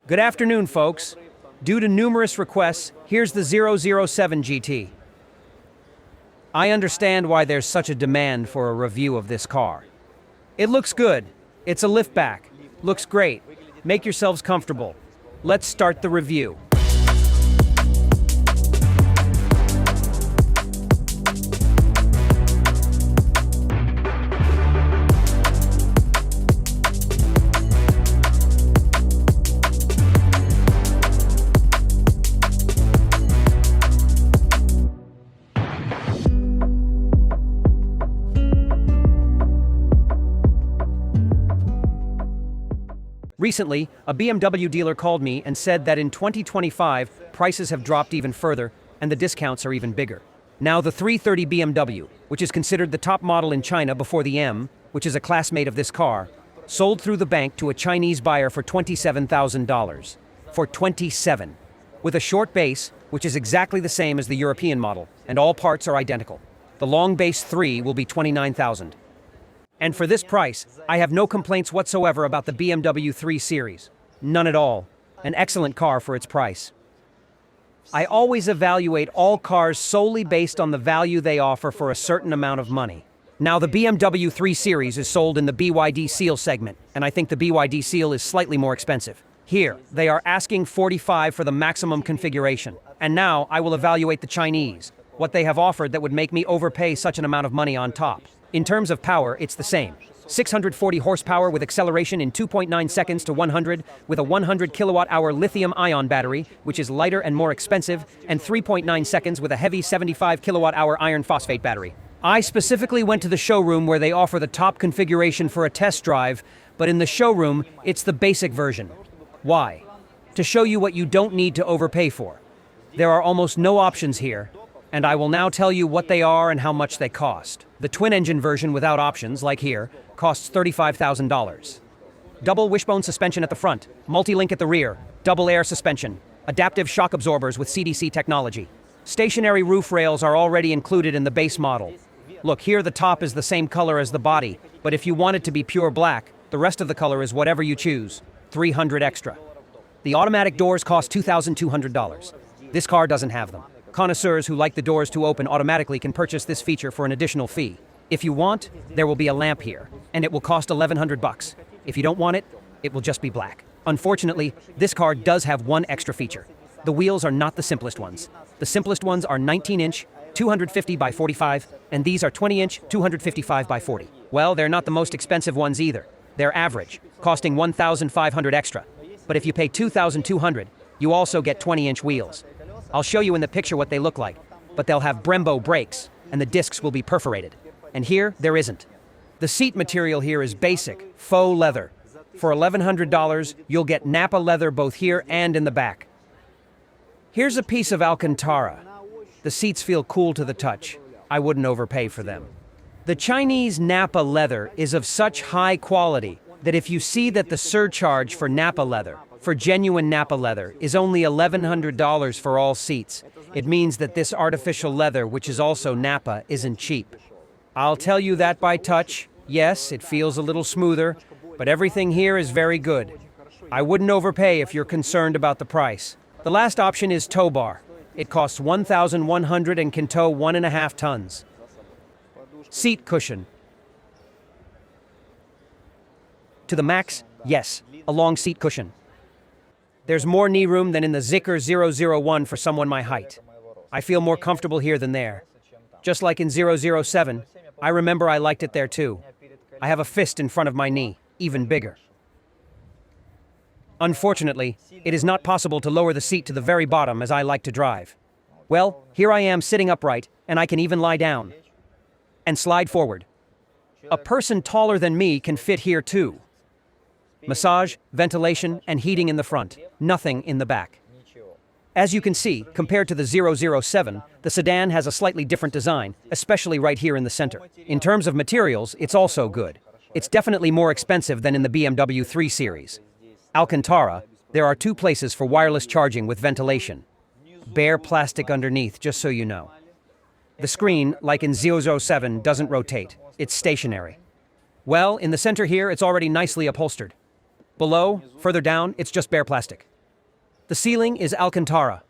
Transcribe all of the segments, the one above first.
Good afternoon, folks. Due to numerous requests, here's the 007 GT. I understand why there's such a demand for a review of this car. It looks good. It's a liftback. Looks great. Make yourselves comfortable. Let's start the review. Recently, a BMW dealer called me and said that in 2025, prices have dropped even further and the discounts are even bigger. Now the 330 BMW, which is considered the top model in China before the M, which is a classmate of this car, sold through the bank to a Chinese buyer for $27,000. For 27. With a short base, which is exactly the same as the European model, and all parts are identical. The long base 3 will be $29,000. And for this price, I have no complaints whatsoever about the BMW 3 Series. None at all. An excellent car for its price. I always evaluate all cars solely based on the value they offer for a certain amount of money. Now, the BMW 3 Series is sold in the BYD Seal segment, and I think the BYD Seal is slightly more expensive. Here, they are asking $45,000 for the maximum configuration. And now, I will evaluate the Chinese, what they have offered that would make me overpay such an amount of money on top. In terms of power, it's the same. 640 horsepower with acceleration in 2.9 seconds to 100 with a 100 kilowatt-hour lithium-ion battery, which is lighter and more expensive, and 3.9 seconds with a heavy 75 kilowatt-hour iron phosphate battery. I specifically went to the showroom where they offer the top configuration for a test drive, but in the showroom, it's the basic version. Why? To show you what you don't need to overpay for. There are almost no options here, and I will now tell you what they are and how much they cost. The twin-engine version without options, like here, costs $35,000. Double wishbone suspension at the front, multi-link at the rear, double air suspension, adaptive shock absorbers with CDC technology. Stationary roof rails are already included in the base model. Look, here the top is the same color as the body, but if you want it to be pure black, the rest of the color is whatever you choose, $300 extra. The automatic doors cost $2,200. This car doesn't have them. Connoisseurs who like the doors to open automatically can purchase this feature for an additional fee. If you want, there will be a lamp here, and it will cost $1,100. If you don't want it, it will just be black. Unfortunately, this car does have one extra feature. The wheels are not the simplest ones. The simplest ones are 19-inch, 250 by 45, and these are 20-inch, 255 by 40. Well, they're not the most expensive ones either. They're average, costing $1,500 extra. But if you pay $2,200, you also get 20-inch wheels. I'll show you in the picture what they look like, but they'll have Brembo brakes, and the discs will be perforated. And here, there isn't. The seat material here is basic, faux leather. For $1,100, you'll get Nappa leather both here and in the back. Here's a piece of Alcantara. The seats feel cool to the touch. I wouldn't overpay for them. The Chinese Nappa leather is of such high quality that if you see that the surcharge for Nappa leather, for genuine Nappa leather, is only $1,100 for all seats, it means that this artificial leather, which is also Nappa, isn't cheap. I'll tell you that by touch. Yes, it feels a little smoother, but everything here is very good. I wouldn't overpay if you're concerned about the price. The last option is tow bar. It costs $1,100 and can tow 1.5 tons. Seat cushion. To the max, yes, a long seat cushion. There's more knee room than in the Zeekr 001 for someone my height. I feel more comfortable here than there. Just like in 007, I remember I liked it there too. I have a fist in front of my knee, even bigger. Unfortunately, it is not possible to lower the seat to the very bottom as I like to drive. Well, here I am sitting upright, and I can even lie down and slide forward. A person taller than me can fit here too. Massage, ventilation, and heating in the front. Nothing in the back. As you can see, compared to the 007, the sedan has a slightly different design, especially right here in the center. In terms of materials, it's also good. It's definitely more expensive than in the BMW 3 Series. Alcantara, there are 2 places for wireless charging with ventilation. Bare plastic underneath, just so you know. The screen, like in 007, doesn't rotate. It's stationary. Well, in the center here, it's already nicely upholstered. Below, further down, it's just bare plastic. The ceiling is Alcantara.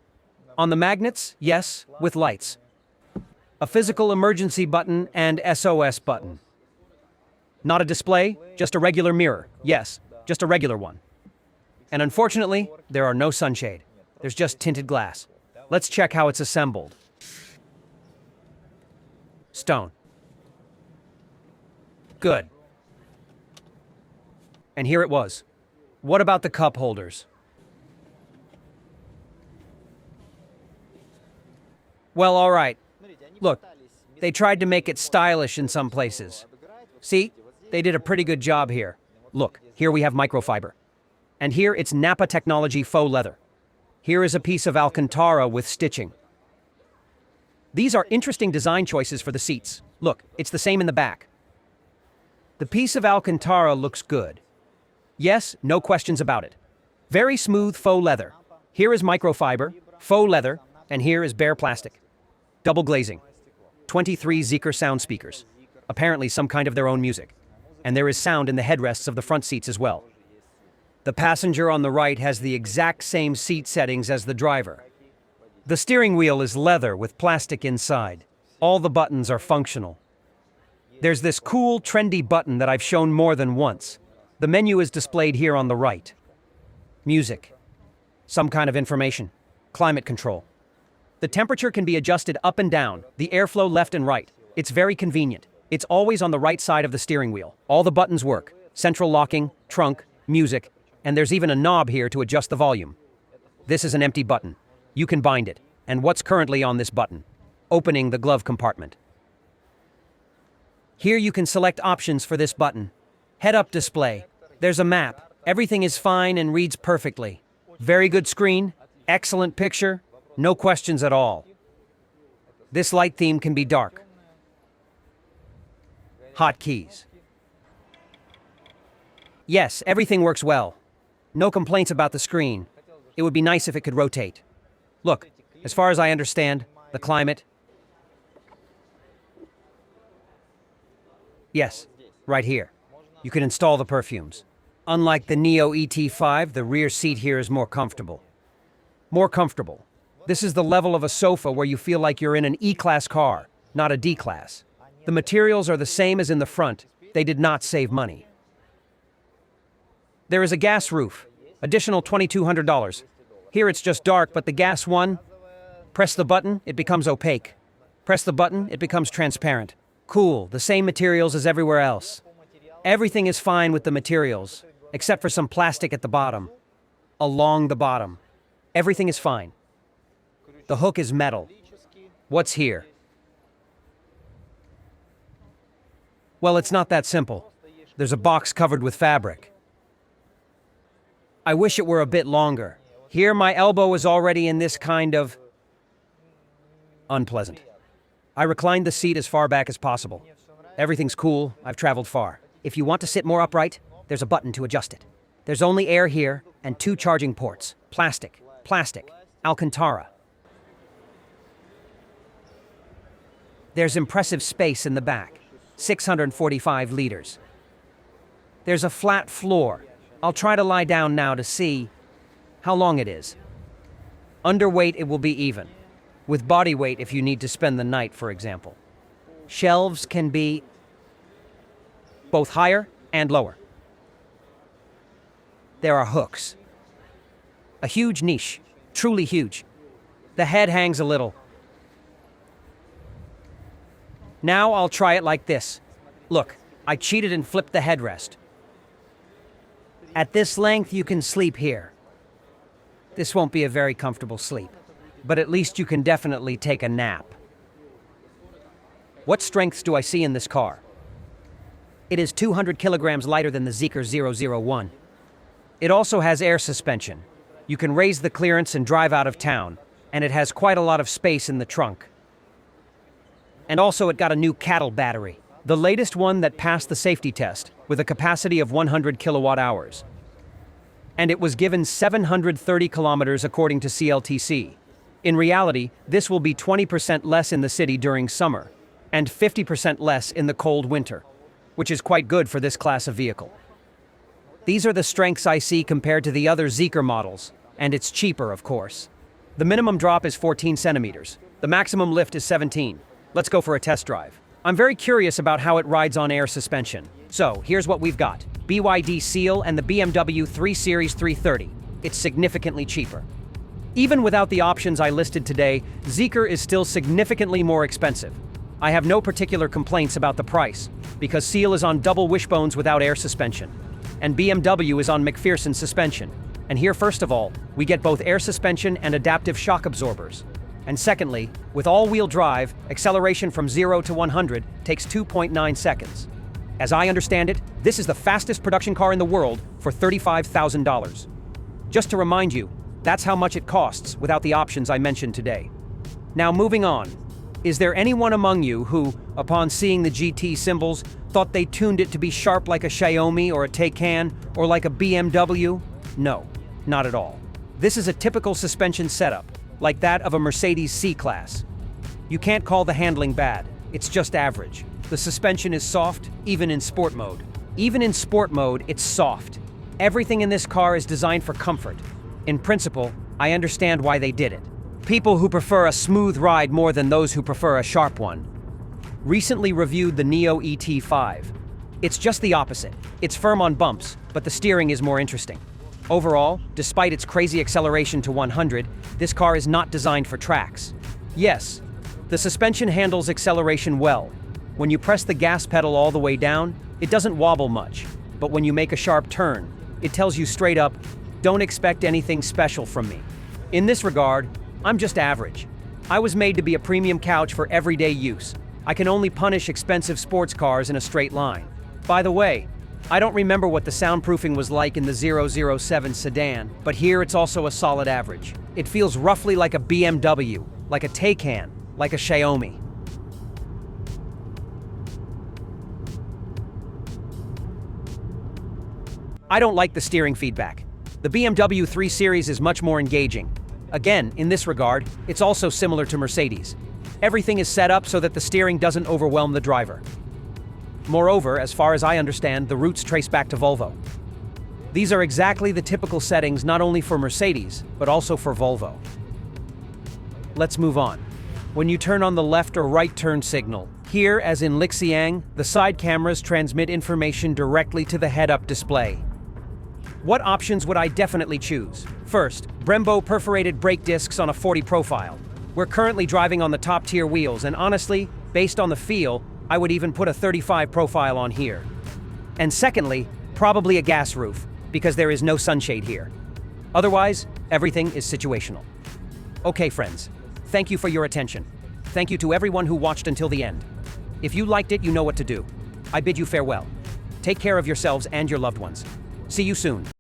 On the magnets, yes, with lights. A physical emergency button and SOS button. Not a display, just a regular mirror. Yes, just a regular one. And unfortunately, there are no sunshade. There's just tinted glass. Let's check how it's assembled. Stone. Good. And here it was. What about the cup holders? Well, all right. Look, they tried to make it stylish in some places. See, they did a pretty good job here. Look, here we have microfiber. And here it's Napa Technology faux leather. Here is a piece of Alcantara with stitching. These are interesting design choices for the seats. Look, it's the same in the back. The piece of Alcantara looks good. Yes, no questions about it. Very smooth faux leather. Here is microfiber, faux leather, and here is bare plastic. Double glazing. 23 Zeekr sound speakers. Apparently some kind of their own music. And there is sound in the headrests of the front seats as well. The passenger on the right has the exact same seat settings as the driver. The steering wheel is leather with plastic inside. All the buttons are functional. There's this cool, trendy button that I've shown more than once. The menu is displayed here on the right. Music. Some kind of information. Climate control. The temperature can be adjusted up and down, the airflow left and right. It's very convenient. It's always on the right side of the steering wheel. All the buttons work. Central locking, trunk, music, and there's even a knob here to adjust the volume. This is an empty button. You can bind it. And what's currently on this button? Opening the glove compartment. Here you can select options for this button. Head-up display. There's a map. Everything is fine and reads perfectly. Very good screen. Excellent picture. No questions at all. This light theme can be dark. Hotkeys. Yes, everything works well. No complaints about the screen. It would be nice if it could rotate. Look, as far as I understand, the climate. Yes, right here. You can install the perfumes. Unlike the Neo ET5, the rear seat here is more comfortable. More comfortable. This is the level of a sofa where you feel like you're in an E-Class car, not a D-Class. The materials are the same as in the front. They did not save money. There is a gas roof. Additional $2,200. Here it's just dark, but the gas one, press the button, it becomes opaque. Press the button, it becomes transparent. Cool, the same materials as everywhere else. Everything is fine with the materials, except for some plastic at the bottom. Along the bottom. Everything is fine. The hook is metal. What's here? Well, it's not that simple. There's a box covered with fabric. I wish it were a bit longer. Here, my elbow is already in this kind of unpleasant. I reclined the seat as far back as possible. Everything's cool. I've traveled far. If you want to sit more upright, there's a button to adjust it. There's only air here and 2 charging ports. Plastic, Alcantara. There's impressive space in the back. 645 liters. There's a flat floor. I'll try to lie down now to see how long it is. Underweight, it will be even. With body weight if you need to spend the night, for example. Shelves can be both higher and lower. There are hooks. A huge niche. Truly huge. The head hangs a little. Now I'll try it like this. Look, I cheated and flipped the headrest. At this length, you can sleep here. This won't be a very comfortable sleep, but at least you can definitely take a nap. What strengths do I see in this car? It is 200 kilograms lighter than the Zeekr 001. It also has air suspension. You can raise the clearance and drive out of town, and it has quite a lot of space in the trunk. And also it got a new cattle battery, the latest one that passed the safety test, with a capacity of 100 kilowatt hours. And it was given 730 kilometers according to CLTC. In reality, this will be 20% less in the city during summer, and 50% less in the cold winter, which is quite good for this class of vehicle. These are the strengths I see compared to the other Zeekr models. And it's cheaper, of course. The minimum drop is 14 centimeters. The maximum lift is 17. Let's go for a test drive. I'm very curious about how it rides on air suspension. So, here's what we've got. BYD Seal and the BMW 3 Series 330. It's significantly cheaper. Even without the options I listed today, Zeekr is still significantly more expensive. I have no particular complaints about the price, because Seal is on double wishbones without air suspension, and BMW is on McPherson suspension. And here, first of all, we get both air suspension and adaptive shock absorbers. And secondly, with all-wheel drive, acceleration from 0 to 100 takes 2.9 seconds. As I understand it, this is the fastest production car in the world for $35,000. Just to remind you, that's how much it costs without the options I mentioned today. Now moving on, is there anyone among you who, upon seeing the GT symbols, thought they tuned it to be sharp like a Xiaomi or a Taycan or like a BMW? No, not at all. This is a typical suspension setup, like that of a Mercedes C-Class. You can't call the handling bad, it's just average. The suspension is soft, even in sport mode. Even in sport mode, it's soft. Everything in this car is designed for comfort. In principle, I understand why they did it. People who prefer a smooth ride more than those who prefer a sharp one. Recently reviewed the Neo ET5. It's just the opposite. It's firm on bumps, but the steering is more interesting. Overall, despite its crazy acceleration to 100, this car is not designed for tracks. Yes, the suspension handles acceleration well. When you press the gas pedal all the way down, it doesn't wobble much. But when you make a sharp turn, it tells you straight up, don't expect anything special from me. In this regard, I'm just average. I was made to be a premium couch for everyday use. I can only punish expensive sports cars in a straight line. By the way, I don't remember what the soundproofing was like in the 007 sedan, but here it's also a solid average. It feels roughly like a BMW, like a Taycan, like a Xiaomi. I don't like the steering feedback. The BMW 3 Series is much more engaging. Again, in this regard, it's also similar to Mercedes. Everything is set up so that the steering doesn't overwhelm the driver. Moreover, as far as I understand, the roots trace back to Volvo. These are exactly the typical settings not only for Mercedes, but also for Volvo. Let's move on. When you turn on the left or right turn signal, here, as in gilevich.eng, the side cameras transmit information directly to the head-up display. What options would I definitely choose? First, Brembo perforated brake discs on a 40 profile. We're currently driving on the top-tier wheels, and honestly, based on the feel, I would even put a 35 profile on here. And secondly, probably a gas roof, because there is no sunshade here. Otherwise, everything is situational. Okay, friends, thank you for your attention. Thank you to everyone who watched until the end. If you liked it, you know what to do. I bid you farewell. Take care of yourselves and your loved ones. See you soon.